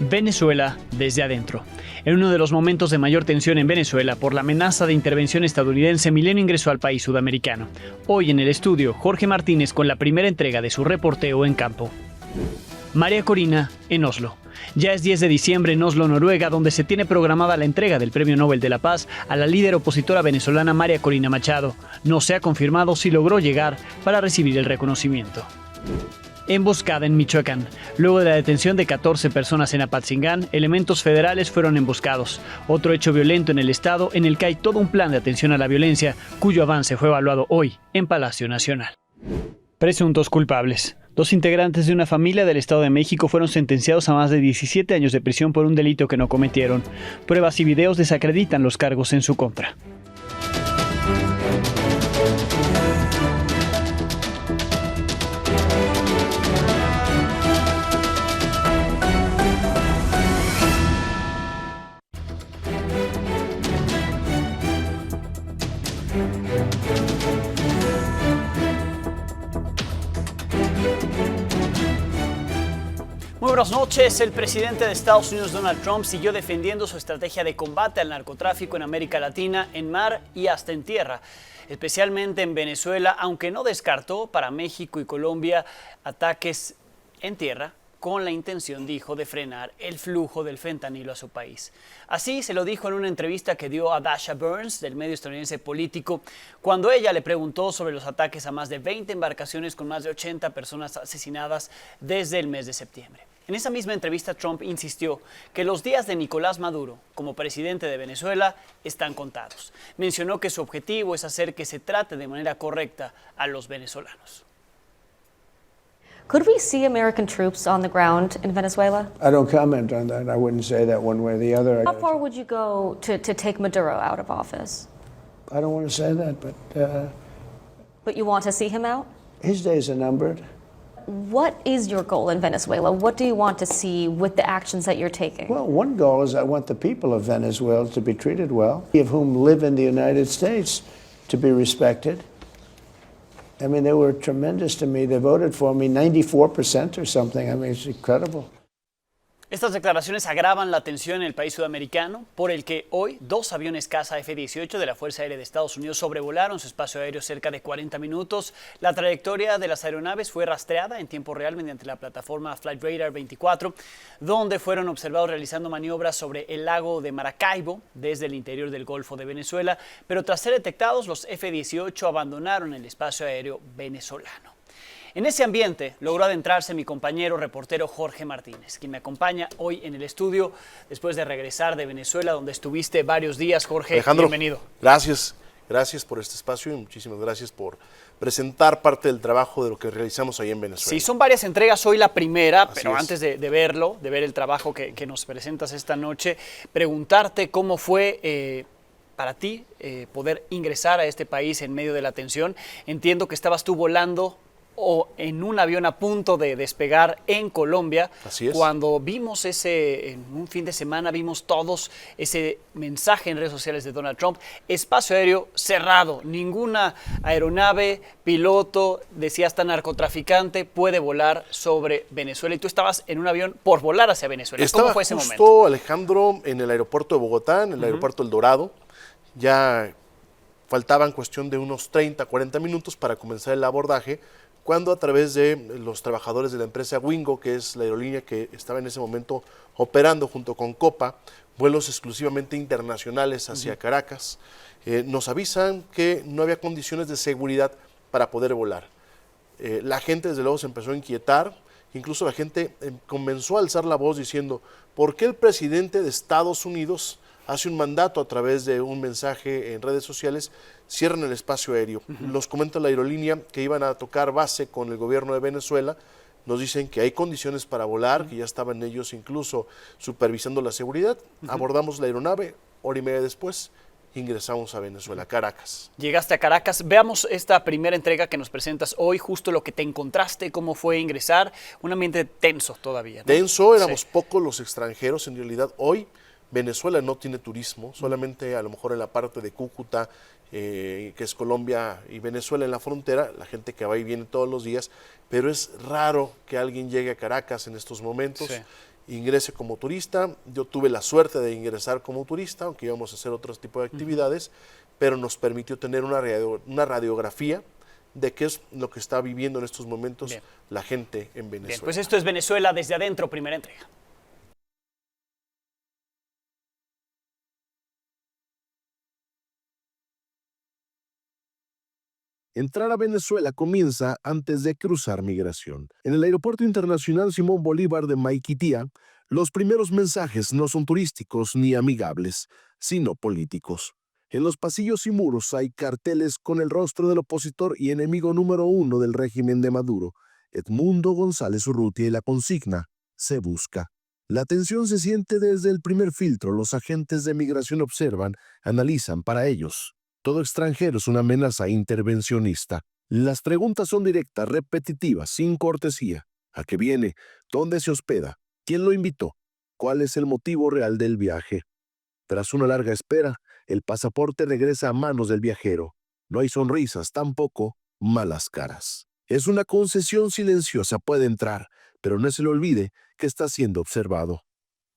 Venezuela desde adentro. En uno de los momentos de mayor tensión en Venezuela por la amenaza de intervención estadounidense, Milenio ingresó al país sudamericano. Hoy en el estudio, Jorge Martínez con la primera entrega de su reporteo en campo. María Corina en Oslo. Ya es 10 de diciembre en Oslo, Noruega, donde se tiene programada la entrega del Premio Nobel de la Paz a la líder opositora venezolana María Corina Machado. No se ha confirmado si logró llegar para recibir el reconocimiento. Emboscada en Michoacán. Luego de la detención de 14 personas en Apatzingán, elementos federales fueron emboscados. Otro hecho violento en el estado en el que hay todo un plan de atención a la violencia, cuyo avance fue evaluado hoy en Palacio Nacional. Presuntos culpables. 2 integrantes de una familia del Estado de México fueron sentenciados a más de 17 años de prisión por un delito que no cometieron. Pruebas y videos desacreditan los cargos en su contra. Muy buenas noches. El presidente de Estados Unidos, Donald Trump, siguió defendiendo su estrategia de combate al narcotráfico en América Latina, en mar y hasta en tierra, especialmente en Venezuela, aunque no descartó para México y Colombia ataques en tierra con la intención, dijo, de frenar el flujo del fentanilo a su país. Así se lo dijo en una entrevista que dio a Dasha Burns, del medio estadounidense Político, cuando ella le preguntó sobre los ataques a más de 20 embarcaciones con más de 80 personas asesinadas desde el mes de septiembre. En esa misma entrevista, Trump insistió que los días de Nicolás Maduro como presidente de Venezuela están contados. Mencionó que su objetivo es hacer que se trate de manera correcta a los venezolanos. Could we see American troops on the ground in Venezuela? I don't comment on that. I wouldn't say that one way or the other. How far would you go to take Maduro out of office? I don't want to say that, but But you want to see him out? his days are numbered. What is your goal in Venezuela? What do you want to see with the actions that you're taking? Well, one goal is I want the people of Venezuela to be treated well, of whom live in the United States, to be respected. I mean, they were tremendous to me. They voted for me 94% or something. I mean, it's incredible. Estas declaraciones agravan la tensión en el país sudamericano, por el que hoy 2 aviones caza F-18 de la Fuerza Aérea de Estados Unidos sobrevolaron su espacio aéreo cerca de 40 minutos. La trayectoria de las aeronaves fue rastreada en tiempo real mediante la plataforma Flight Radar 24, donde fueron observados realizando maniobras sobre el lago de Maracaibo desde el interior del Golfo de Venezuela, pero tras ser detectados, los F-18 abandonaron el espacio aéreo venezolano. En ese ambiente logró adentrarse mi compañero reportero Jorge Martínez, quien me acompaña hoy en el estudio después de regresar de Venezuela, donde estuviste varios días. Jorge, Alejandro, bienvenido. Gracias por este espacio y muchísimas gracias por presentar parte del trabajo de lo que realizamos ahí en Venezuela. Sí, son varias entregas, hoy la primera, Así pero es. Antes de verlo, de ver el trabajo que nos presentas esta noche, preguntarte cómo fue para ti poder ingresar a este país en medio de la tensión. Entiendo que estabas tú volando o en un avión a punto de despegar en Colombia. Así es. Cuando vimos en un fin de semana, vimos todos ese mensaje en redes sociales de Donald Trump: espacio aéreo cerrado, ninguna aeronave, piloto, decía hasta narcotraficante, puede volar sobre Venezuela. Y tú estabas en un avión por volar hacia Venezuela. ¿Cómo fue ese momento? Justo, Alejandro, en el aeropuerto de Bogotá, en el aeropuerto El Dorado. Ya faltaban cuestión de unos 30, 40 minutos para comenzar el abordaje, cuando a través de los trabajadores de la empresa Wingo, que es la aerolínea que estaba en ese momento operando junto con Copa, vuelos exclusivamente internacionales hacia Caracas, nos avisan que no había condiciones de seguridad para poder volar. La gente desde luego se empezó a inquietar, incluso la gente comenzó a alzar la voz diciendo: ¿por qué el presidente de Estados Unidos hace un mandato a través de un mensaje en redes sociales, cierran el espacio aéreo? Los comenta la aerolínea que iban a tocar base con el gobierno de Venezuela, nos dicen que hay condiciones para volar, que ya estaban ellos incluso supervisando la seguridad. Abordamos la aeronave, hora y media después ingresamos a Venezuela, Caracas. Llegaste a Caracas. Veamos esta primera entrega que nos presentas hoy, justo lo que te encontraste, cómo fue ingresar, un ambiente tenso todavía, ¿no? Tenso, éramos pocos los extranjeros, en realidad hoy Venezuela no tiene turismo, solamente a lo mejor en la parte de Cúcuta, que es Colombia y Venezuela en la frontera, la gente que va y viene todos los días, pero es raro que alguien llegue a Caracas en estos momentos, ingrese como turista. Yo tuve la suerte de ingresar como turista, aunque íbamos a hacer otro tipo de actividades, pero nos permitió tener una radiografía de qué es lo que está viviendo en estos momentos la gente en Venezuela. Bien, pues esto es Venezuela desde adentro, primera entrega. Entrar a Venezuela comienza antes de cruzar migración. En el Aeropuerto Internacional Simón Bolívar de Maiquetía, los primeros mensajes no son turísticos ni amigables, sino políticos. En los pasillos y muros hay carteles con el rostro del opositor y enemigo número 1 del régimen de Maduro, Edmundo González Urrutia, y la consigna: se busca. La tensión se siente desde el primer filtro. Los agentes de migración observan, analizan. Para ellos, todo extranjero es una amenaza intervencionista. Las preguntas son directas, repetitivas, sin cortesía. ¿A qué viene? ¿Dónde se hospeda? ¿Quién lo invitó? ¿Cuál es el motivo real del viaje? Tras una larga espera, el pasaporte regresa a manos del viajero. No hay sonrisas, tampoco malas caras. Es una concesión silenciosa, puede entrar, pero no se le olvide que está siendo observado.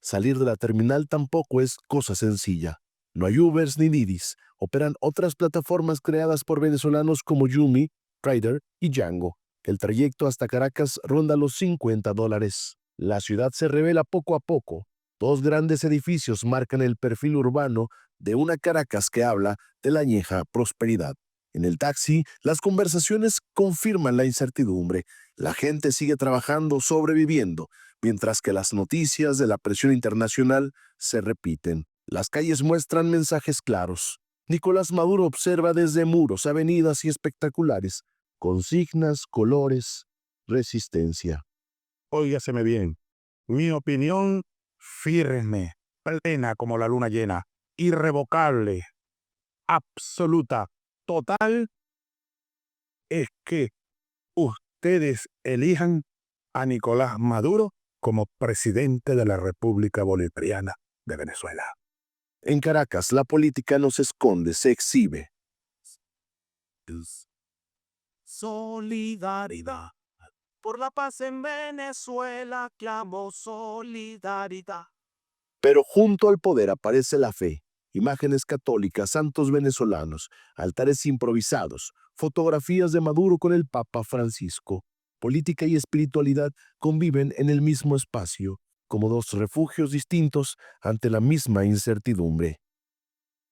Salir de la terminal tampoco es cosa sencilla. No hay Ubers ni Didis. Operan otras plataformas creadas por venezolanos como Yumi, Rider y Django. El trayecto hasta Caracas ronda los $50. La ciudad se revela poco a poco. Dos grandes edificios marcan el perfil urbano de una Caracas que habla de la añeja prosperidad. En el taxi, las conversaciones confirman la incertidumbre. La gente sigue trabajando, sobreviviendo, mientras que las noticias de la presión internacional se repiten. Las calles muestran mensajes claros. Nicolás Maduro observa desde muros, avenidas y espectaculares. Consignas, colores, resistencia. Óigaseme bien, mi opinión firme, plena como la luna llena, irrevocable, absoluta, total, es que ustedes elijan a Nicolás Maduro como presidente de la República Bolivariana de Venezuela. En Caracas, la política no se esconde, se exhibe. Solidaridad. Por la paz en Venezuela clamo solidaridad. Pero junto al poder aparece la fe, imágenes católicas, santos venezolanos, altares improvisados, fotografías de Maduro con el Papa Francisco. Política y espiritualidad conviven en el mismo espacio, como dos refugios distintos ante la misma incertidumbre.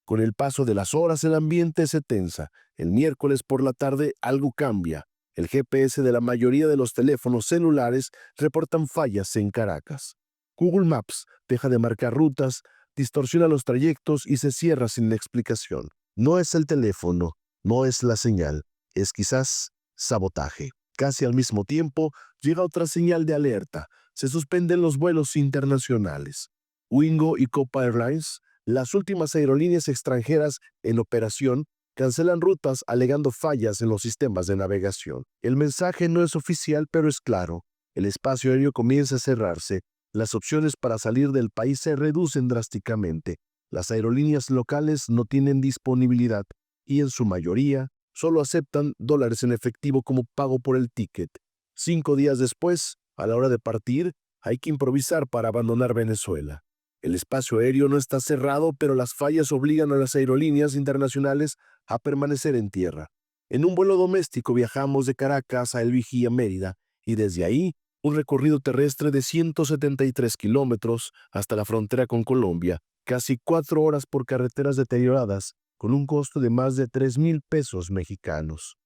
Con el paso de las horas el ambiente se tensa. El miércoles por la tarde algo cambia. El GPS de la mayoría de los teléfonos celulares reportan fallas en Caracas. Google Maps deja de marcar rutas, distorsiona los trayectos y se cierra sin explicación. No es el teléfono, no es la señal, es quizás sabotaje. Casi al mismo tiempo llega otra señal de alerta. Se suspenden los vuelos internacionales. Wingo y Copa Airlines, las últimas aerolíneas extranjeras en operación, cancelan rutas alegando fallas en los sistemas de navegación. El mensaje no es oficial, pero es claro. El espacio aéreo comienza a cerrarse. Las opciones para salir del país se reducen drásticamente. Las aerolíneas locales no tienen disponibilidad y en su mayoría solo aceptan dólares en efectivo como pago por el ticket. 5 días después, a la hora de partir, hay que improvisar para abandonar Venezuela. El espacio aéreo no está cerrado, pero las fallas obligan a las aerolíneas internacionales a permanecer en tierra. En un vuelo doméstico viajamos de Caracas a El Vigía, Mérida, y desde ahí un recorrido terrestre de 173 kilómetros hasta la frontera con Colombia, casi 4 horas por carreteras deterioradas, con un costo de más de 3,000 pesos mexicanos.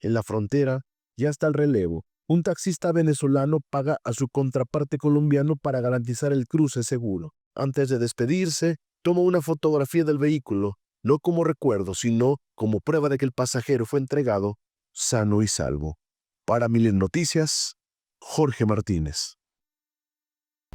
En la frontera ya está el relevo. Un taxista venezolano paga a su contraparte colombiano para garantizar el cruce seguro. Antes de despedirse, toma una fotografía del vehículo, no como recuerdo, sino como prueba de que el pasajero fue entregado sano y salvo. Para Milen Noticias, Jorge Martínez.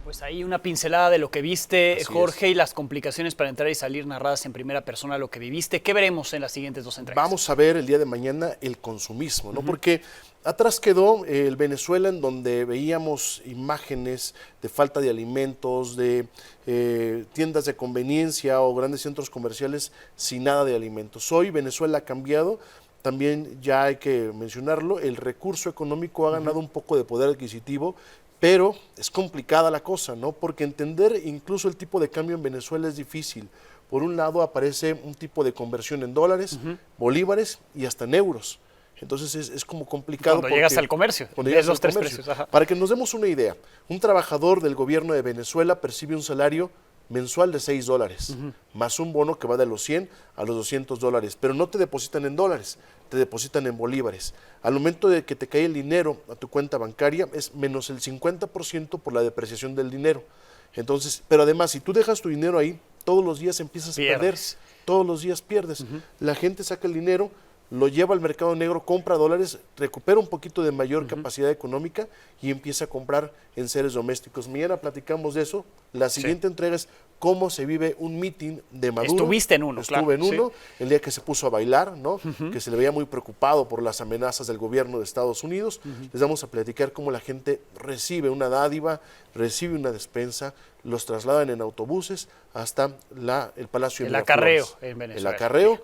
Pues ahí una pincelada de lo que viste, Así Jorge, es. y las complicaciones para entrar y salir narradas en primera persona lo que viviste. ¿Qué veremos en las siguientes 2 entregas? Vamos a ver el día de mañana el consumismo, ¿no? Porque atrás quedó el Venezuela, en donde veíamos imágenes de falta de alimentos, de tiendas de conveniencia o grandes centros comerciales sin nada de alimentos. Hoy Venezuela ha cambiado. También ya hay que mencionarlo, el recurso económico ha ganado un poco de poder adquisitivo, pero es complicada la cosa, ¿no? Porque entender incluso el tipo de cambio en Venezuela es difícil. Por un lado aparece un tipo de conversión en dólares, bolívares y hasta en euros. Entonces es como complicado. Cuando llegas al comercio, cuando ves llegas los al 3 comercio. precios. Ajá. Para que nos demos una idea, un trabajador del gobierno de Venezuela percibe un salario mensual de $6, más un bono que va de los 100 a los $200, pero no te depositan en dólares, te depositan en bolívares. Al momento de que te cae el dinero a tu cuenta bancaria es menos el 50% por la depreciación del dinero. Entonces, pero además, si tú dejas tu dinero ahí, todos los días empiezas a perder, todos los días pierdes. La gente saca el dinero, lo lleva al mercado negro, compra dólares, recupera un poquito de mayor capacidad económica y empieza a comprar enseres domésticos. Mañana platicamos de eso. La siguiente entrega es cómo se vive un mitin de Maduro. Estuviste en uno, Estuve en uno, el día que se puso a bailar, ¿no? Que se le veía muy preocupado por las amenazas del gobierno de Estados Unidos. Les vamos a platicar cómo la gente recibe una dádiva, recibe una despensa, los trasladan en autobuses hasta el Palacio de El acarreo Miraflores. en Venezuela. El acarreo,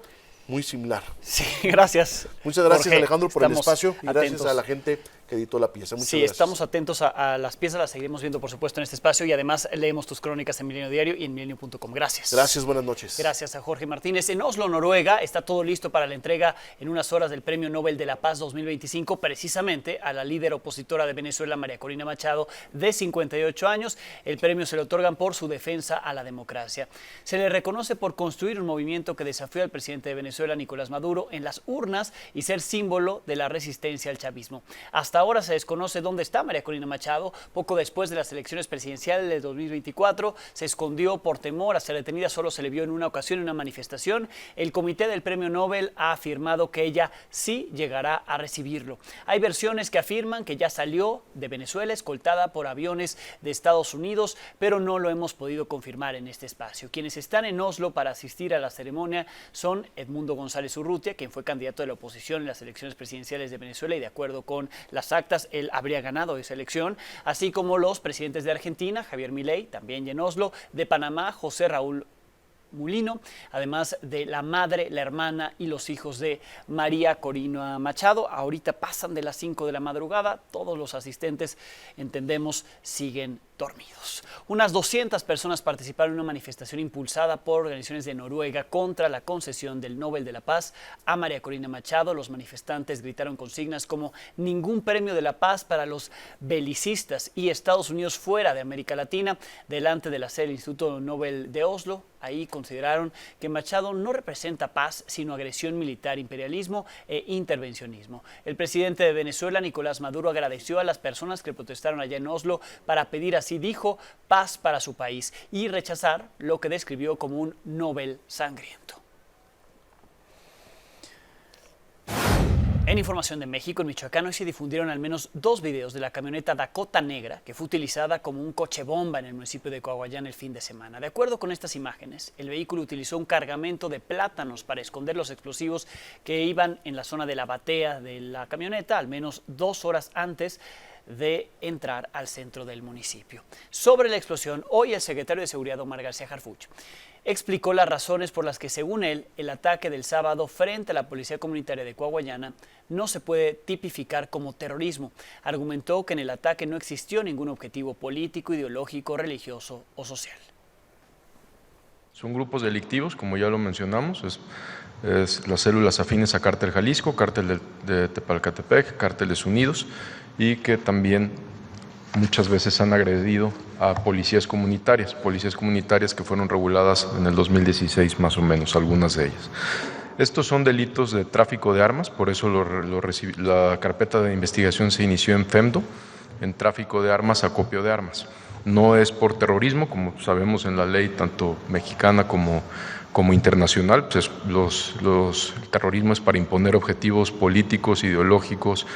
muy similar. Sí, gracias. Muchas gracias, Jorge, Alejandro, por el estamos espacio y gracias atentos. a la gente que editó la pieza. Muchas Sí, gracias. estamos atentos a las piezas, las seguiremos viendo, por supuesto, en este espacio y además leemos tus crónicas en Milenio Diario y en milenio.com. Gracias. Gracias, buenas noches. Gracias a Jorge Martínez. En Oslo, Noruega, está todo listo para la entrega en unas horas del Premio Nobel de la Paz 2025, precisamente a la líder opositora de Venezuela, María Corina Machado, de 58 años. El premio se le otorgan por su defensa a la democracia. Se le reconoce por construir un movimiento que desafió al presidente de Venezuela, Nicolás Maduro, en las urnas y ser símbolo de la resistencia al chavismo. Hasta ahora se desconoce dónde está María Corina Machado. Poco después de las elecciones presidenciales de 2024, se escondió por temor a ser detenida. Solo se le vio en una ocasión en una manifestación. El comité del Premio Nobel ha afirmado que ella sí llegará a recibirlo. Hay versiones que afirman que ya salió de Venezuela escoltada por aviones de Estados Unidos, pero no lo hemos podido confirmar en este espacio. Quienes están en Oslo para asistir a la ceremonia son Edmundo González Urrutia, quien fue candidato de la oposición en las elecciones presidenciales de Venezuela y de acuerdo con las actas, él habría ganado esa elección, así como los presidentes de Argentina, Javier Milei, también en Oslo, de Panamá, José Raúl Mulino, además de la madre, la hermana y los hijos de María Corina Machado. Ahorita pasan de las 5 de la madrugada, todos los asistentes, entendemos, siguen dormidos. Unas 200 personas participaron en una manifestación impulsada por organizaciones de Noruega contra la concesión del Nobel de la Paz a María Corina Machado. Los manifestantes gritaron consignas como ningún premio de la paz para los belicistas y Estados Unidos fuera de América Latina, delante de la sede del Instituto Nobel de Oslo. Ahí consideraron que Machado no representa paz, sino agresión militar, imperialismo e intervencionismo. El presidente de Venezuela, Nicolás Maduro, agradeció a las personas que protestaron allá en Oslo para pedir, así dijo, paz para su país y rechazar lo que describió como un Nobel sangriento. En información de México, en Michoacán, hoy se difundieron al menos 2 videos de la camioneta Dakota Negra, que fue utilizada como un coche bomba en el municipio de Coahuayán el fin de semana. De acuerdo con estas imágenes, el vehículo utilizó un cargamento de plátanos para esconder los explosivos que iban en la zona de la batea de la camioneta, al menos 2 horas antes de entrar al centro del municipio. Sobre la explosión, hoy el secretario de Seguridad, Omar García Harfuch, explicó las razones por las que, según él, el ataque del sábado frente a la Policía Comunitaria de Coahuayana no se puede tipificar como terrorismo. Argumentó que en el ataque no existió ningún objetivo político, ideológico, religioso o social. Son grupos delictivos, como ya lo mencionamos, es las células afines a Cártel Jalisco, Cártel de Tepalcatepec, Cárteles Unidos, y que también muchas veces han agredido a policías comunitarias que fueron reguladas en el 2016 más o menos, algunas de ellas. Estos son delitos de tráfico de armas, por eso la carpeta de investigación se inició en FEMDO, en tráfico de armas, acopio de armas. No es por terrorismo, como sabemos en la ley tanto mexicana como internacional, pues el terrorismo es para imponer objetivos políticos, ideológicos,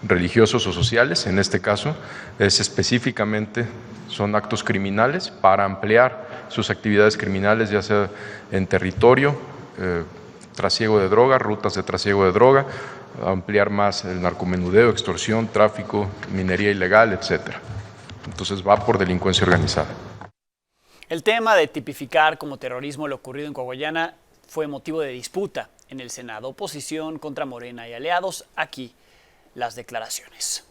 religiosos o sociales. En este caso es específicamente, son actos criminales para ampliar sus actividades criminales, ya sea en territorio, trasiego de droga, rutas de trasiego de droga, ampliar más el narcomenudeo, extorsión, tráfico, minería ilegal, etcétera. Entonces va por delincuencia organizada. El tema de tipificar como terrorismo lo ocurrido en Coahuila fue motivo de disputa en el Senado. Oposición contra Morena y aliados. Aquí las declaraciones.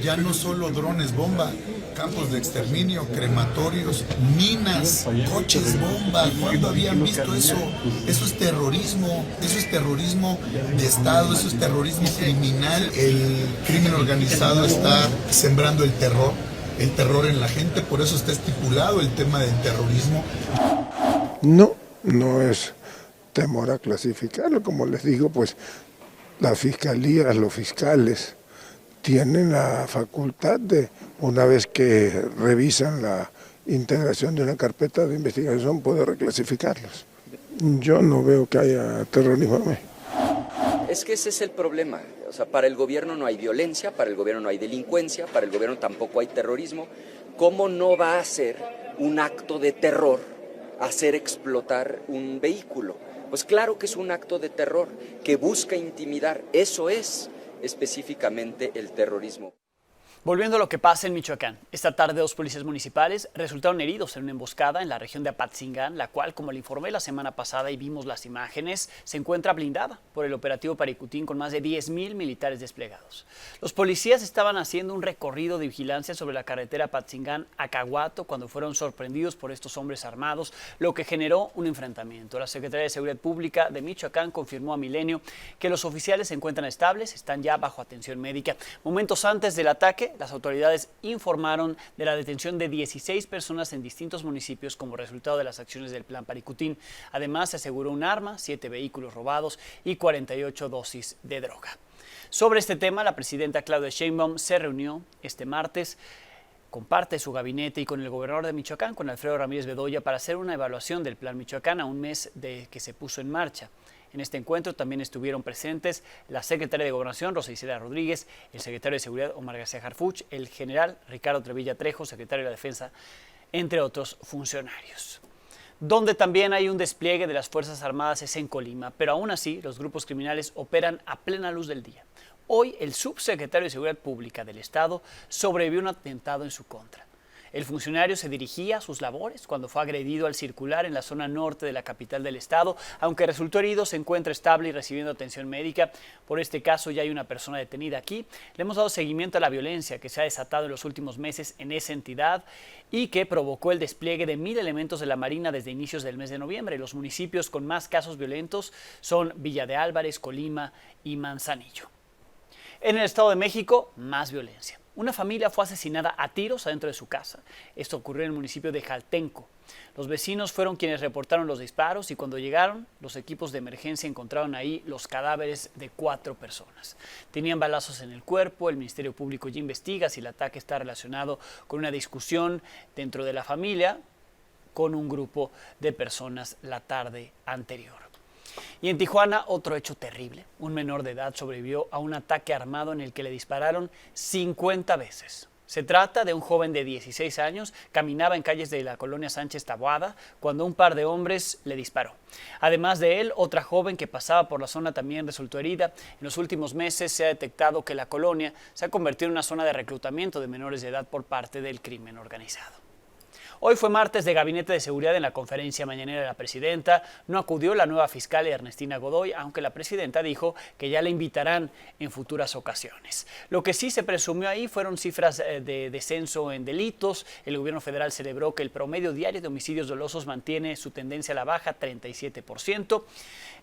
Ya no solo drones bomba, campos de exterminio, crematorios, minas, coches bomba. ¿Cuándo habían visto eso? Eso es terrorismo de Estado, eso es terrorismo criminal. El crimen organizado está sembrando el terror en la gente, por eso está estipulado el tema del terrorismo. No es temor a clasificarlo, como les digo, pues la fiscalía, los fiscales tienen la facultad de, una vez que revisan la integración de una carpeta de investigación, poder reclasificarlos. Yo no veo que haya terrorismo en México. Es que ese es el problema. O sea, para el gobierno no hay violencia, para el gobierno no hay delincuencia, para el gobierno tampoco hay terrorismo. ¿Cómo no va a ser un acto de terror hacer explotar un vehículo? Pues claro que es un acto de terror que busca intimidar. Eso es específicamente el terrorismo. Volviendo a lo que pasa en Michoacán, esta tarde 2 policías municipales resultaron heridos en una emboscada en la región de Apatzingán, la cual, como le informé la semana pasada y vimos las imágenes, se encuentra blindada por el operativo Paricutín con más de 10,000 militares desplegados. Los policías estaban haciendo un recorrido de vigilancia sobre la carretera Apatzingán a Caguato cuando fueron sorprendidos por estos hombres armados, lo que generó un enfrentamiento. La Secretaría de Seguridad Pública de Michoacán confirmó a Milenio que los oficiales se encuentran estables, están ya bajo atención médica. Momentos antes del ataque, las autoridades informaron de la detención de 16 personas en distintos municipios como resultado de las acciones del Plan Paricutín. Además, se aseguró un arma, 7 vehículos robados y 48 dosis de droga. Sobre este tema, la presidenta Claudia Sheinbaum se reunió este martes con parte de su gabinete y con el gobernador de Michoacán, con Alfredo Ramírez Bedoya, para hacer una evaluación del Plan Michoacán a un mes de que se puso en marcha. En este encuentro también estuvieron presentes la secretaria de Gobernación, Rosa Isela Rodríguez, el secretario de Seguridad, Omar García Harfuch, el general Ricardo Trevilla Trejo, secretario de la Defensa, entre otros funcionarios. Donde también hay un despliegue de las Fuerzas Armadas es en Colima, pero aún así los grupos criminales operan a plena luz del día. Hoy el subsecretario de Seguridad Pública del Estado sobrevivió a un atentado en su contra. El funcionario se dirigía a sus labores cuando fue agredido al circular en la zona norte de la capital del estado. Aunque resultó herido, se encuentra estable y recibiendo atención médica. Por este caso ya hay una persona detenida aquí. Le hemos dado seguimiento a la violencia que se ha desatado en los últimos meses en esa entidad y que provocó el despliegue de 1,000 elementos de la Marina desde inicios del mes de noviembre. Los municipios con más casos violentos son Villa de Álvarez, Colima y Manzanillo. En el Estado de México, más violencia. Una familia fue asesinada a tiros adentro de su casa. Esto ocurrió en el municipio de Jaltenco. Los vecinos fueron quienes reportaron los disparos y cuando llegaron, los equipos de emergencia encontraron ahí los cadáveres de 4 personas. Tenían balazos en el cuerpo. El Ministerio Público ya investiga si el ataque está relacionado con una discusión dentro de la familia con un grupo de personas la tarde anterior. Y en Tijuana, otro hecho terrible. Un menor de edad sobrevivió a un ataque armado en el que le dispararon 50 veces. Se trata de un joven de 16 años, caminaba en calles de la colonia Sánchez Taboada cuando un par de hombres le disparó. Además de él, otra joven que pasaba por la zona también resultó herida. En los últimos meses se ha detectado que la colonia se ha convertido en una zona de reclutamiento de menores de edad por parte del crimen organizado. Hoy fue martes de Gabinete de Seguridad en la conferencia mañanera de la presidenta. No acudió la nueva fiscal Ernestina Godoy, aunque la presidenta dijo que ya la invitarán en futuras ocasiones. Lo que sí se presumió ahí fueron cifras de descenso en delitos. El gobierno federal celebró que el promedio diario de homicidios dolosos mantiene su tendencia a la baja, 37%.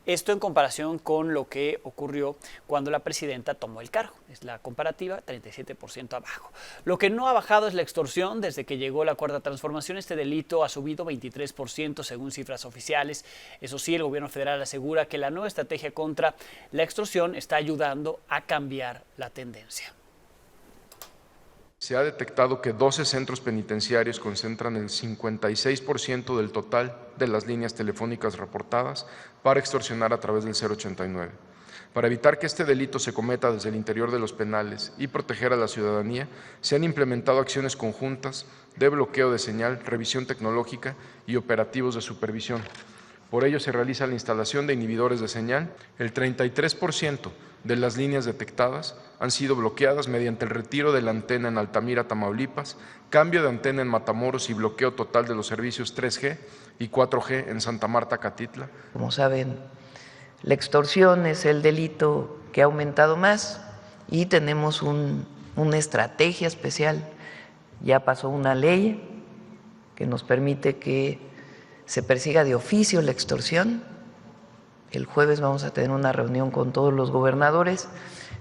Esto en comparación con lo que ocurrió cuando la presidenta tomó el cargo. Es la comparativa, 37% abajo. Lo que no ha bajado es la extorsión. Desde que llegó la Cuarta Transformación, este delito ha subido 23% según cifras oficiales. Eso sí, el gobierno federal asegura que la nueva estrategia contra la extorsión está ayudando a cambiar la tendencia. Se ha detectado que 12 centros penitenciarios concentran el 56% del total de las líneas telefónicas reportadas para extorsionar a través del 089. Para evitar que este delito se cometa desde el interior de los penales y proteger a la ciudadanía, se han implementado acciones conjuntas de bloqueo de señal, revisión tecnológica y operativos de supervisión. Por ello se realiza la instalación de inhibidores de señal. El 33% de las líneas detectadas han sido bloqueadas mediante el retiro de la antena en Altamira, Tamaulipas, cambio de antena en Matamoros y bloqueo total de los servicios 3G y 4G en Santa Marta, Catitla. Como saben, la extorsión es el delito que ha aumentado más y tenemos una estrategia especial. Ya pasó una ley que nos permite que se persiga de oficio la extorsión. El jueves vamos a tener una reunión con todos los gobernadores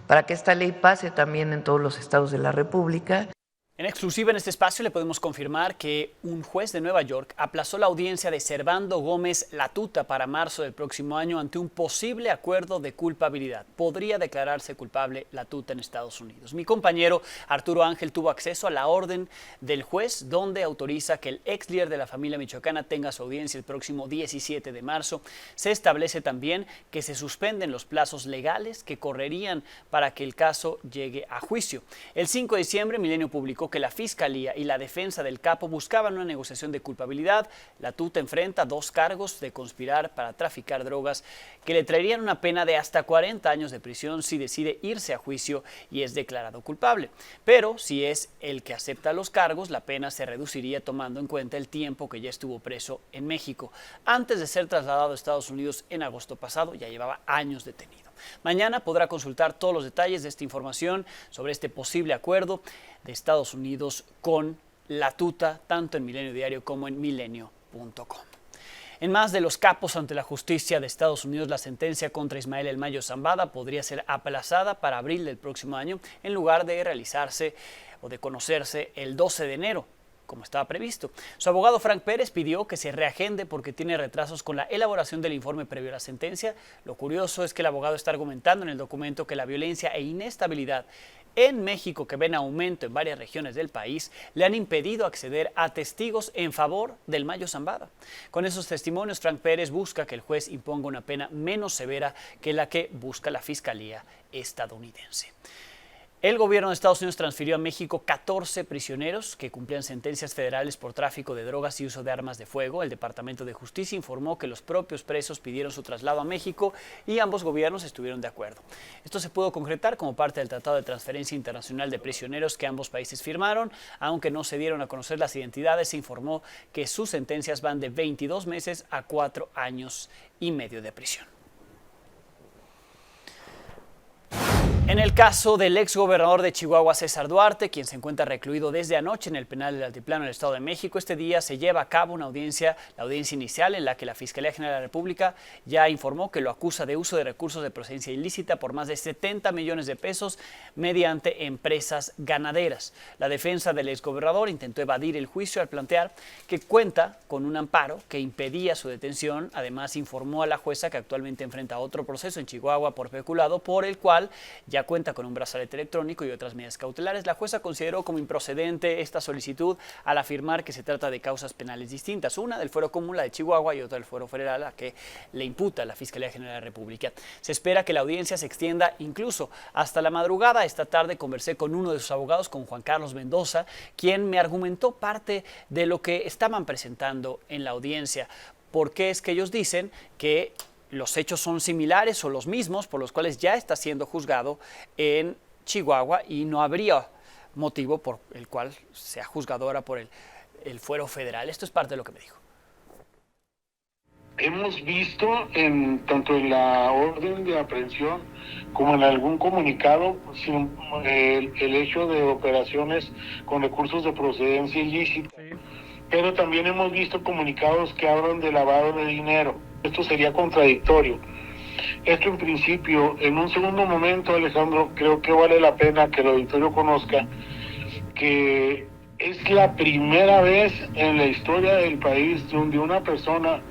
para que esta ley pase también en todos los estados de la República. En exclusiva en este espacio le podemos confirmar que un juez de Nueva York aplazó la audiencia de Servando Gómez Latuta para marzo del próximo año ante un posible acuerdo de culpabilidad. Podría declararse culpable Latuta en Estados Unidos. Mi compañero Arturo Ángel tuvo acceso a la orden del juez donde autoriza que el ex líder de la familia michoacana tenga su audiencia el próximo 17 de marzo. Se establece también que se suspenden los plazos legales que correrían para que el caso llegue a juicio. El 5 de diciembre, Milenio publicó que la Fiscalía y la defensa del capo buscaban una negociación de culpabilidad. Latuta enfrenta 2 cargos de conspirar para traficar drogas que le traerían una pena de hasta 40 años de prisión si decide irse a juicio y es declarado culpable. Pero si es el que acepta los cargos, la pena se reduciría tomando en cuenta el tiempo que ya estuvo preso en México. Antes de ser trasladado a Estados Unidos en agosto pasado, ya llevaba años detenido. Mañana podrá consultar todos los detalles de esta información sobre este posible acuerdo de Estados Unidos con Latuta, tanto en Milenio Diario como en milenio.com. En más de los capos ante la justicia de Estados Unidos, la sentencia contra Ismael El Mayo Zambada podría ser aplazada para abril del próximo año en lugar de realizarse o de conocerse el 12 de enero. Como estaba previsto. Su abogado Frank Pérez pidió que se reagende porque tiene retrasos con la elaboración del informe previo a la sentencia. Lo curioso es que el abogado está argumentando en el documento que la violencia e inestabilidad en México, que ven aumento en varias regiones del país, le han impedido acceder a testigos en favor del Mayo Zambada. Con esos testimonios, Frank Pérez busca que el juez imponga una pena menos severa que la que busca la Fiscalía estadounidense. El gobierno de Estados Unidos transfirió a México 14 prisioneros que cumplían sentencias federales por tráfico de drogas y uso de armas de fuego. El Departamento de Justicia informó que los propios presos pidieron su traslado a México y ambos gobiernos estuvieron de acuerdo. Esto se pudo concretar como parte del Tratado de Transferencia Internacional de Prisioneros que ambos países firmaron. Aunque no se dieron a conocer las identidades, se informó que sus sentencias van de 22 meses a 4 años y medio de prisión. En el caso del exgobernador de Chihuahua, César Duarte, quien se encuentra recluido desde anoche en el penal del Altiplano en el Estado de México, este día se lleva a cabo la audiencia inicial en la que la Fiscalía General de la República ya informó que lo acusa de uso de recursos de procedencia ilícita por más de 70 millones de pesos mediante empresas ganaderas. La defensa del exgobernador intentó evadir el juicio al plantear que cuenta con un amparo que impedía su detención. Además, informó a la jueza que actualmente enfrenta otro proceso en Chihuahua por peculado, por el cual ya cuenta con un brazalete electrónico y otras medidas cautelares. La jueza consideró como improcedente esta solicitud al afirmar que se trata de causas penales distintas, una del fuero común, la de Chihuahua, y otra del fuero federal, a que le imputa la Fiscalía General de la República. Se espera que la audiencia se extienda incluso hasta la madrugada. Esta tarde conversé con uno de sus abogados, con Juan Carlos Mendoza, quien me argumentó parte de lo que estaban presentando en la audiencia. Porque es que ellos dicen que los hechos son similares o los mismos por los cuales ya está siendo juzgado en Chihuahua y no habría motivo por el cual sea juzgado ahora por el fuero federal. Esto es parte de lo que me dijo. Hemos visto tanto en la orden de aprehensión como en algún comunicado el hecho de operaciones con recursos de procedencia ilícita. Sí. Pero también hemos visto comunicados que hablan de lavado de dinero. Esto sería contradictorio. Esto en principio, en un segundo momento, Alejandro, creo que vale la pena que el auditorio conozca que es la primera vez en la historia del país donde una persona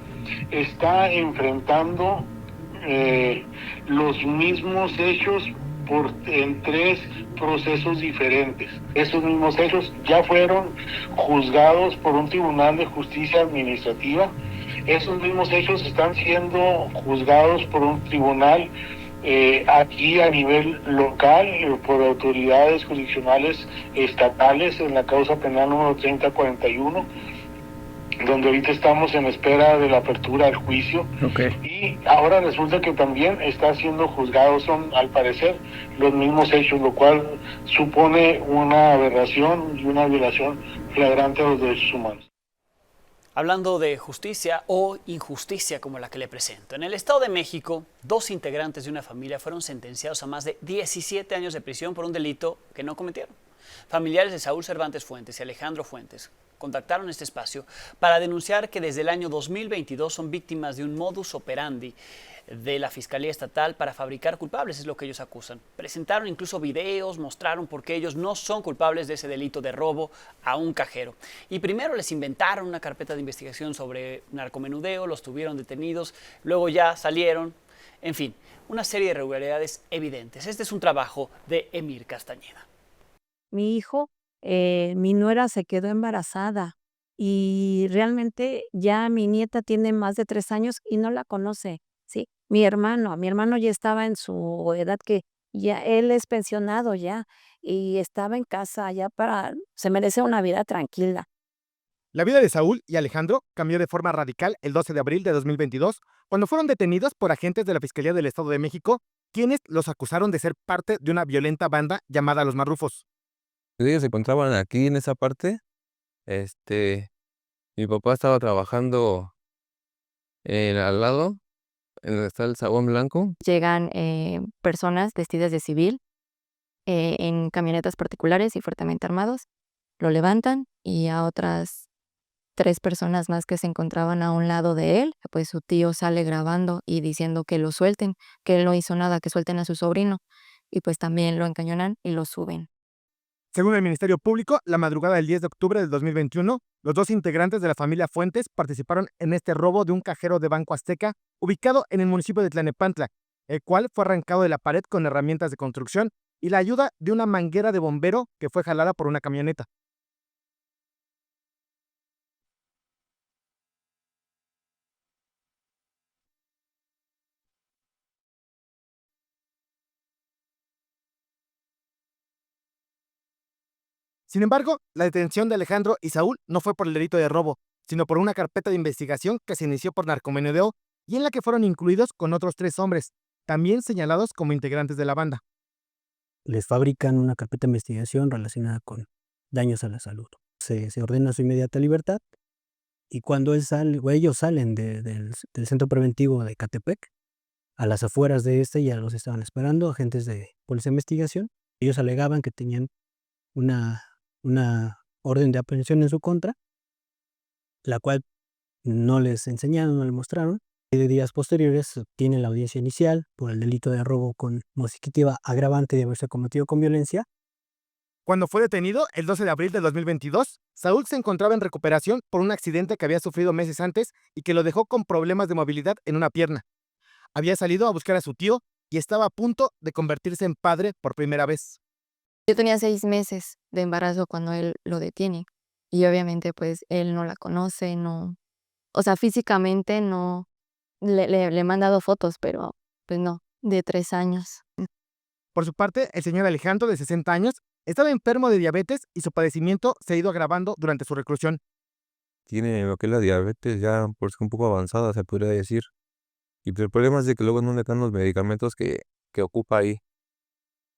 está enfrentando los mismos hechos en 3 procesos diferentes. Estos mismos hechos ya fueron juzgados por un tribunal de justicia administrativa. Esos mismos hechos están siendo juzgados por un tribunal aquí a nivel local, por autoridades jurisdiccionales estatales en la causa penal número 3041, donde ahorita estamos en espera de la apertura del juicio. Y ahora resulta que también está siendo juzgado, son al parecer los mismos hechos, lo cual supone una aberración y una violación flagrante a los derechos humanos. Hablando de justicia o injusticia como la que le presento. En el Estado de México, 2 integrantes de una familia fueron sentenciados a más de 17 años de prisión por un delito que no cometieron. Familiares de Saúl Cervantes Fuentes y Alejandro Fuentes contactaron este espacio para denunciar que desde el año 2022 son víctimas de un modus operandi de la Fiscalía Estatal para fabricar culpables, es lo que ellos acusan. Presentaron incluso videos, mostraron por qué ellos no son culpables de ese delito de robo a un cajero. Y primero les inventaron una carpeta de investigación sobre narcomenudeo, los tuvieron detenidos, luego ya salieron, en fin, una serie de irregularidades evidentes. Este es un trabajo de Emir Castañeda. Mi hijo, mi nuera se quedó embarazada y realmente ya mi nieta tiene más de 3 años y no la conoce, ¿sí? Mi hermano ya estaba en su edad que ya él es pensionado ya y estaba en casa ya se merece una vida tranquila. La vida de Saúl y Alejandro cambió de forma radical el 12 de abril de 2022, cuando fueron detenidos por agentes de la Fiscalía del Estado de México, quienes los acusaron de ser parte de una violenta banda llamada Los Marrufos. Ellos se encontraban aquí en esa parte. Mi papá estaba trabajando al lado, en donde está el Zaguán Blanco. Llegan personas vestidas de civil en camionetas particulares y fuertemente armados, lo levantan y a otras 3 personas más que se encontraban a un lado de él, pues su tío sale grabando y diciendo que lo suelten, que él no hizo nada, que suelten a su sobrino, y pues también lo encañonan y lo suben. Según el Ministerio Público, la madrugada del 10 de octubre del 2021, los 2 integrantes de la familia Fuentes participaron en este robo de un cajero de Banco Azteca ubicado en el municipio de Tlanepantla, el cual fue arrancado de la pared con herramientas de construcción y la ayuda de una manguera de bombero que fue jalada por una camioneta. Sin embargo, la detención de Alejandro y Saúl no fue por el delito de robo, sino por una carpeta de investigación que se inició por narcomenudeo y en la que fueron incluidos con otros 3 hombres, también señalados como integrantes de la banda. Les fabrican una carpeta de investigación relacionada con daños a la salud. Se ordena su inmediata libertad y cuando ellos salen del centro preventivo de Ecatepec, a las afueras de ya los estaban esperando agentes de policía de investigación. Ellos alegaban que tenían una orden de aprehensión en su contra, la cual no les enseñaron, no les mostraron. De días posteriores tienen la audiencia inicial por el delito de robo con motivación agravante de haberse cometido con violencia. Cuando fue detenido el 12 de abril de 2022, Saúl se encontraba en recuperación por un accidente que había sufrido meses antes y que lo dejó con problemas de movilidad en una pierna. Había salido a buscar a su tío y estaba a punto de convertirse en padre por primera vez. Yo tenía 6 meses de embarazo cuando él lo detiene y obviamente pues él no la conoce, no, o sea, físicamente no, le he mandado fotos, pero pues no, de 3 años. Por su parte, el señor Alejandro, de 60 años, estaba enfermo de diabetes y su padecimiento se ha ido agravando durante su reclusión. Tiene lo que es la diabetes ya por un poco avanzada, se podría decir. Y el problema es de que luego no le dan los medicamentos que ocupa ahí.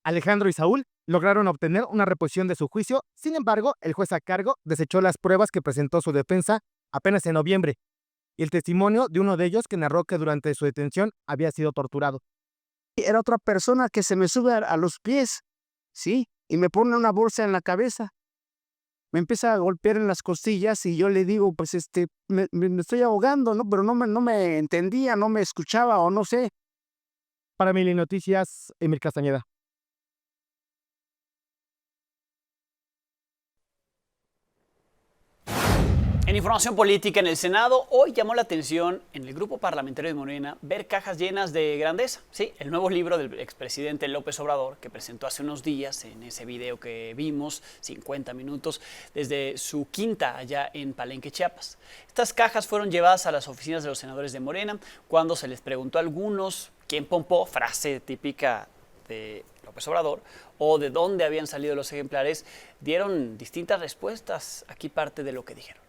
Alejandro y Saúl lograron obtener una reposición de su juicio. Sin embargo, el juez a cargo desechó las pruebas que presentó su defensa apenas en noviembre y el testimonio de uno de ellos que narró que durante su detención había sido torturado. Era otra persona que se me sube a los pies, ¿sí? Y me pone una bolsa en la cabeza. Me empieza a golpear en las costillas y yo le digo, pues me estoy ahogando, ¿no? Pero no me entendía, no me escuchaba o no sé. Para Mili Noticias, Emir Castañeda. En información política en el Senado, hoy llamó la atención en el grupo parlamentario de Morena ver cajas llenas de grandeza. Sí, el nuevo libro del expresidente López Obrador, que presentó hace unos días en ese video que vimos, 50 minutos, desde su quinta allá en Palenque, Chiapas. Estas cajas fueron llevadas a las oficinas de los senadores de Morena cuando se les preguntó a algunos quién pompó, frase típica de López Obrador, o de dónde habían salido los ejemplares. Dieron distintas respuestas. Aquí parte de lo que dijeron.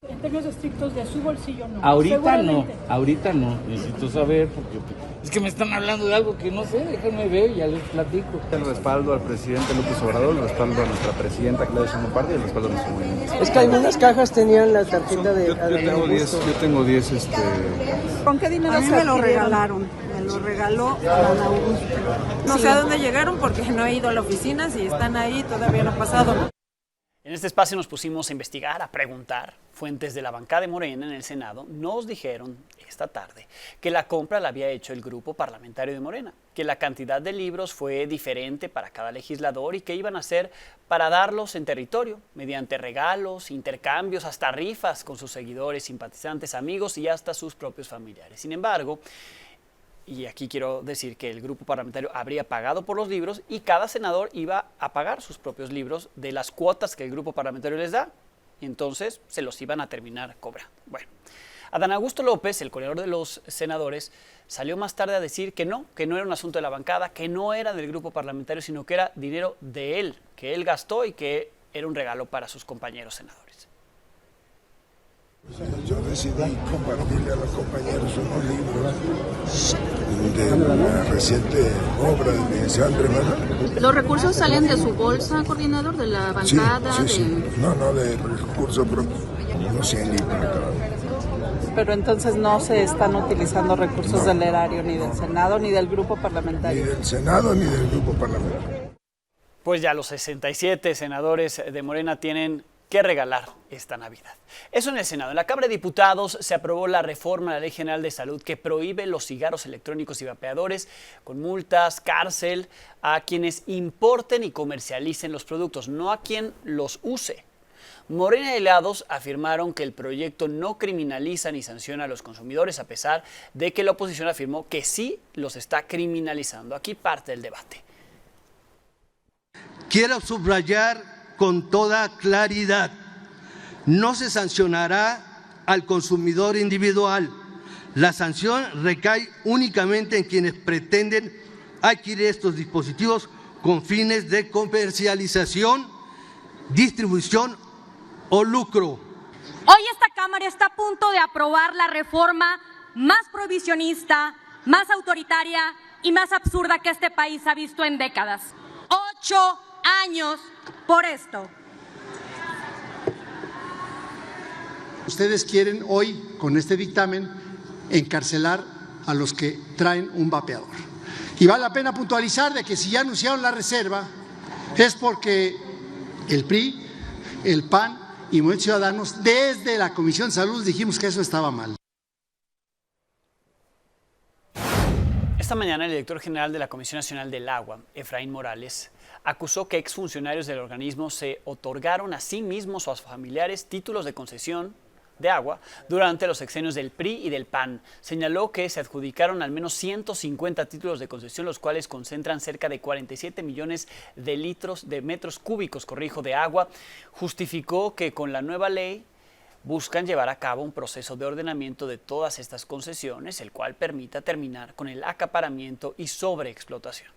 En términos estrictos de su bolsillo, no. Ahorita no. Necesito saber porque es que me están hablando de algo que no sé, déjenme ver y ya les platico. El respaldo al presidente López Obrador, el respaldo a nuestra presidenta Claudia Sheinbaum Pardo y el respaldo a nuestro movimiento. Es que algunas cajas tenían la tarjeta de Adán Augusto. Yo tengo 10 ¿Con qué dinero a mí se me lo adquirieron? regalaron, me lo regaló Adán Augusto. No sé a dónde llegaron porque no he ido a la oficina, si están ahí todavía no ha pasado. En este espacio nos pusimos a investigar, a preguntar. Fuentes de la bancada de Morena en el Senado nos dijeron esta tarde que la compra la había hecho el grupo parlamentario de Morena, que la cantidad de libros fue diferente para cada legislador y que iban a ser para darlos en territorio, mediante regalos, intercambios, hasta rifas con sus seguidores, simpatizantes, amigos y hasta sus propios familiares. Sin embargo, y aquí quiero decir que el grupo parlamentario habría pagado por los libros y cada senador iba a pagar sus propios libros de las cuotas que el grupo parlamentario les da. Y entonces se los iban a terminar cobrando. Bueno, Adán Augusto López, el coordinador de los senadores, salió más tarde a decir que no era un asunto de la bancada, que no era del grupo parlamentario, sino que era dinero de él, que él gastó y que era un regalo para sus compañeros senadores. Yo decidí compartirle a los compañeros unos libros de una reciente obra de Miguel Andrés Manuel. ¿Los recursos salen de su bolsa, coordinador, de la bancada? Sí. No, de recursos propios, unos 100 libros. Pero entonces no se están utilizando recursos del erario, ni del Senado, ni del grupo parlamentario. Ni del Senado, ni del grupo parlamentario. Pues ya los 67 senadores de Morena tienen que regalar esta Navidad. Eso en el Senado. En la Cámara de Diputados se aprobó la reforma a la Ley General de Salud que prohíbe los cigarros electrónicos y vapeadores con multas, cárcel a quienes importen y comercialicen los productos, no a quien los use. Morena y aliados afirmaron que el proyecto no criminaliza ni sanciona a los consumidores, a pesar de que la oposición afirmó que sí los está criminalizando. Aquí parte del debate. Quiero subrayar con toda claridad, no se sancionará al consumidor individual. La sanción recae únicamente en quienes pretenden adquirir estos dispositivos con fines de comercialización, distribución o lucro. Hoy esta Cámara está a punto de aprobar la reforma más prohibicionista, más autoritaria y más absurda que este país ha visto en décadas. 8 años por esto. Ustedes quieren hoy, con este dictamen, encarcelar a los que traen un vapeador. Y vale la pena puntualizar de que si ya anunciaron la reserva, es porque el PRI, el PAN y Movimiento Ciudadanos, desde la Comisión de Salud dijimos que eso estaba mal. Esta mañana el director general de la Comisión Nacional del Agua, Efraín Morales, acusó que exfuncionarios del organismo se otorgaron a sí mismos o a sus familiares títulos de concesión de agua durante los sexenios del PRI y del PAN. Señaló que se adjudicaron al menos 150 títulos de concesión, los cuales concentran cerca de 47 millones de metros cúbicos, de agua. Justificó que con la nueva ley buscan llevar a cabo un proceso de ordenamiento de todas estas concesiones, el cual permita terminar con el acaparamiento y sobreexplotación.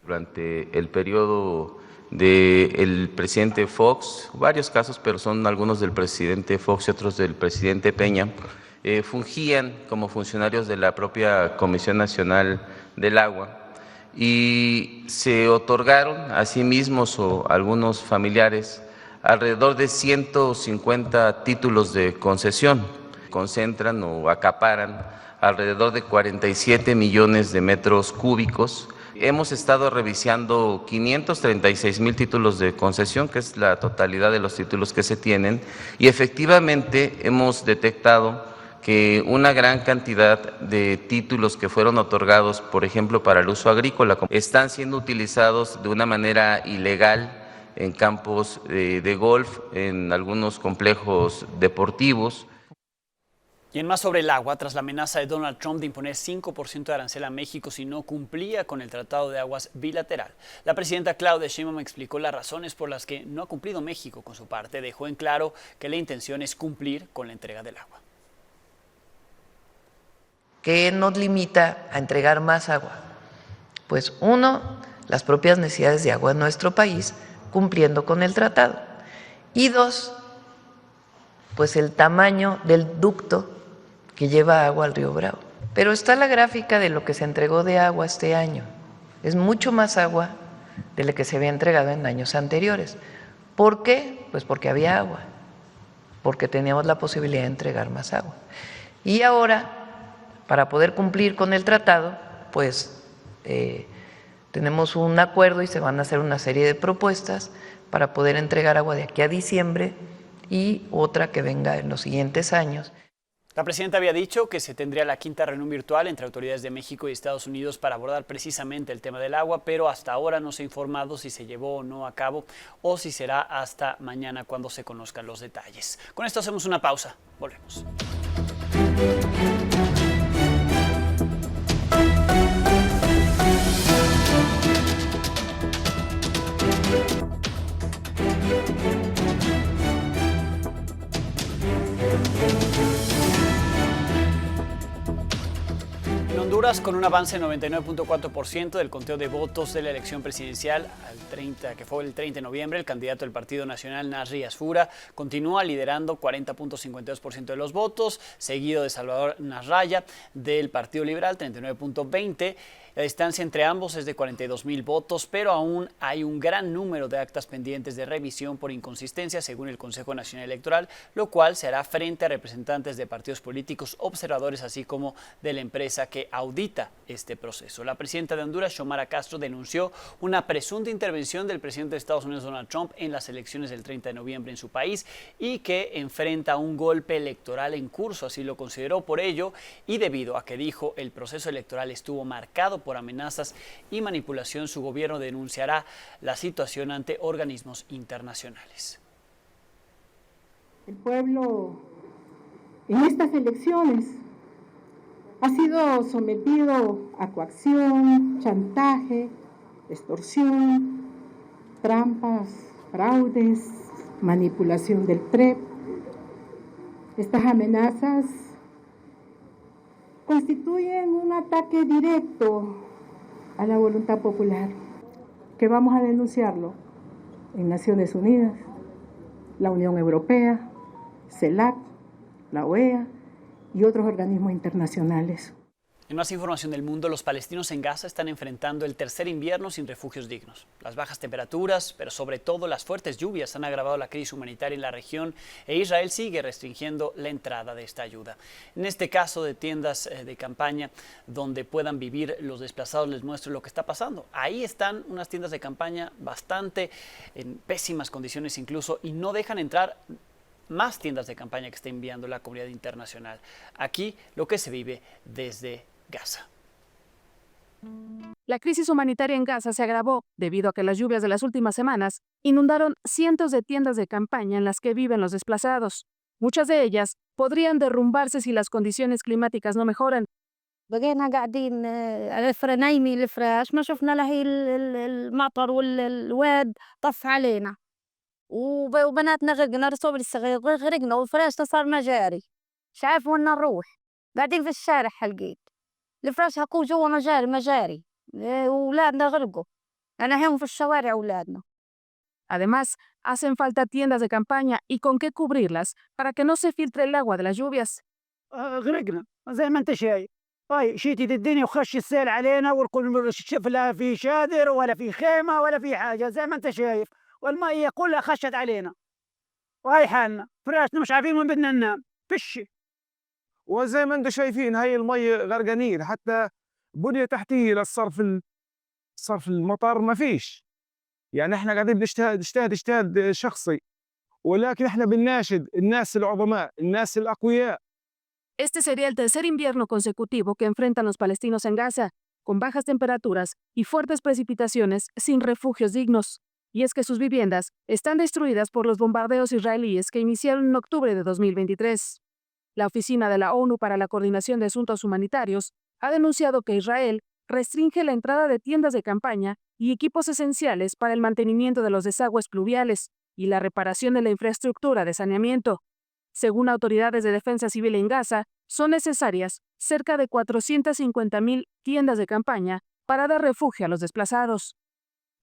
Durante el periodo del presidente Fox, varios casos, pero son algunos del presidente Fox y otros del presidente Peña, fungían como funcionarios de la propia Comisión Nacional del Agua y se otorgaron a sí mismos o a algunos familiares alrededor de 150 títulos de concesión. Concentran o acaparan alrededor de 47 millones de metros cúbicos. Hemos estado revisando 536,000 títulos de concesión, que es la totalidad de los títulos que se tienen, y efectivamente hemos detectado que una gran cantidad de títulos que fueron otorgados, por ejemplo, para el uso agrícola, están siendo utilizados de una manera ilegal en campos de golf, en algunos complejos deportivos. Y en más sobre el agua, tras la amenaza de Donald Trump de imponer 5% de arancel a México si no cumplía con el Tratado de Aguas bilateral, la presidenta Claudia Sheinbaum explicó las razones por las que no ha cumplido México con su parte. Dejó en claro que la intención es cumplir con la entrega del agua. ¿Qué nos limita a entregar más agua? Pues uno, las propias necesidades de agua en nuestro país, cumpliendo con el tratado. Y dos, pues el tamaño del ducto que lleva agua al río Bravo. Pero está la gráfica de lo que se entregó de agua este año. Es mucho más agua de la que se había entregado en años anteriores. ¿Por qué? Pues porque había agua, porque teníamos la posibilidad de entregar más agua. Y ahora, para poder cumplir con el tratado, pues tenemos un acuerdo y se van a hacer una serie de propuestas para poder entregar agua de aquí a diciembre y otra que venga en los siguientes años. La presidenta había dicho que se tendría la quinta reunión virtual entre autoridades de México y Estados Unidos para abordar precisamente el tema del agua, pero hasta ahora no se ha informado si se llevó o no a cabo o si será hasta mañana cuando se conozcan los detalles. Con esto hacemos una pausa. Volvemos. En Honduras, con un avance del 99.4% del conteo de votos de la elección presidencial que fue el 30 de noviembre, el candidato del Partido Nacional, Nasri Asfura, continúa liderando 40.52% de los votos, seguido de Salvador Nasralla del Partido Liberal, 39.20%. La distancia entre ambos es de 42.000 votos, pero aún hay un gran número de actas pendientes de revisión por inconsistencia, según el Consejo Nacional Electoral, lo cual se hará frente a representantes de partidos políticos, observadores, así como de la empresa que audita este proceso. La presidenta de Honduras, Xiomara Castro, denunció una presunta intervención del presidente de Estados Unidos, Donald Trump, en las elecciones del 30 de noviembre en su país y que enfrenta un golpe electoral en curso, así lo consideró. Por ello, y debido a que dijo el proceso electoral estuvo marcado por amenazas y manipulación, su gobierno denunciará la situación ante organismos internacionales. El pueblo en estas elecciones ha sido sometido a coacción, chantaje, extorsión, trampas, fraudes, manipulación del TREP. Estas amenazas constituyen un ataque directo a la voluntad popular, que vamos a denunciarlo en Naciones Unidas, la Unión Europea, CELAC, la OEA y otros organismos internacionales. En más información del mundo, los palestinos en Gaza están enfrentando el tercer invierno sin refugios dignos. Las bajas temperaturas, pero sobre todo las fuertes lluvias, han agravado la crisis humanitaria en la región e Israel sigue restringiendo la entrada de esta ayuda. En este caso de tiendas de campaña donde puedan vivir los desplazados, les muestro lo que está pasando. Ahí están unas tiendas de campaña bastante en pésimas condiciones incluso y no dejan entrar más tiendas de campaña que está enviando la comunidad internacional. Aquí lo que se vive desde Gaza. La crisis humanitaria en Gaza se agravó debido a que las lluvias de las últimas semanas inundaron cientos de tiendas de campaña en las que viven los desplazados. Muchas de ellas podrían derrumbarse si las condiciones climáticas no mejoran. بقينا قاعدين نايمين الفراش ما شفنا له المطر والواد طف علينا وبناتنا غرقنا رسوب الصغير غرقنا والفراش صار مجاري مش عارف وين نروح قاعدين في الشارع حلقين الفراش هكو جوا مجاري أولادنا غرقوا أنا هم في الشوارع أولادنا. Además, hacen falta tiendas de campaña y con qué cubrirlas para que no se filtre el agua de las lluvias. غرقنا زي ما انت شايف. هاي شيتت الدنيا وخش السيل علينا والكل لا في شادر ولا في خيمة ولا في حاجة زي ما انت شايف والمية كلها خشت علينا وهاي حالنا فراشنا مش عارفين وين بدنا ننام فشي. وزي ما انتم شايفين هاي المي غرقانين، حتى بنية تحتية للصرف صرف المطر ما فيش. يعني احنا قاعدين اجتهاد شخصي، ولكن احنا بنناشد الناس العظماء، الناس الأقوياء. Este sería el tercer invierno consecutivo que enfrentan los palestinos en Gaza, con bajas temperaturas y fuertes precipitaciones sin refugios dignos. y es que sus viviendas están destruidas por los bombardeos israelíes que iniciaron en octubre de 2023. La Oficina de la ONU para la Coordinación de Asuntos Humanitarios ha denunciado que Israel restringe la entrada de tiendas de campaña y equipos esenciales para el mantenimiento de los desagües pluviales y la reparación de la infraestructura de saneamiento. Según autoridades de defensa civil en Gaza, son necesarias cerca de 450,000 tiendas de campaña para dar refugio a los desplazados.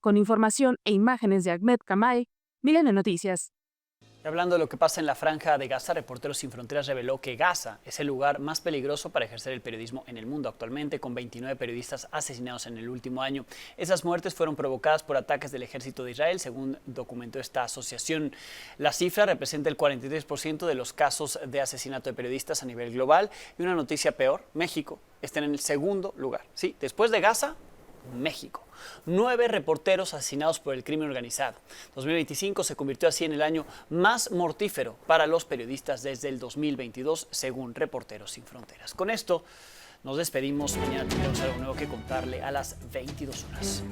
Con información e imágenes de Ahmed Kamay, Milenio Noticias. Hablando de lo que pasa en la Franja de Gaza, Reporteros Sin Fronteras reveló que Gaza es el lugar más peligroso para ejercer el periodismo en el mundo actualmente, con 29 periodistas asesinados en el último año. Esas muertes fueron provocadas por ataques del ejército de Israel, según documentó esta asociación. La cifra representa el 43% de los casos de asesinato de periodistas a nivel global. Y una noticia peor, México está en el segundo lugar. Sí, después de Gaza, México. 9 reporteros asesinados por el crimen organizado. 2025 se convirtió así en el año más mortífero para los periodistas desde el 2022, según Reporteros Sin Fronteras. Con esto nos despedimos. Mañana tendremos algo nuevo que contarle a las 22 horas.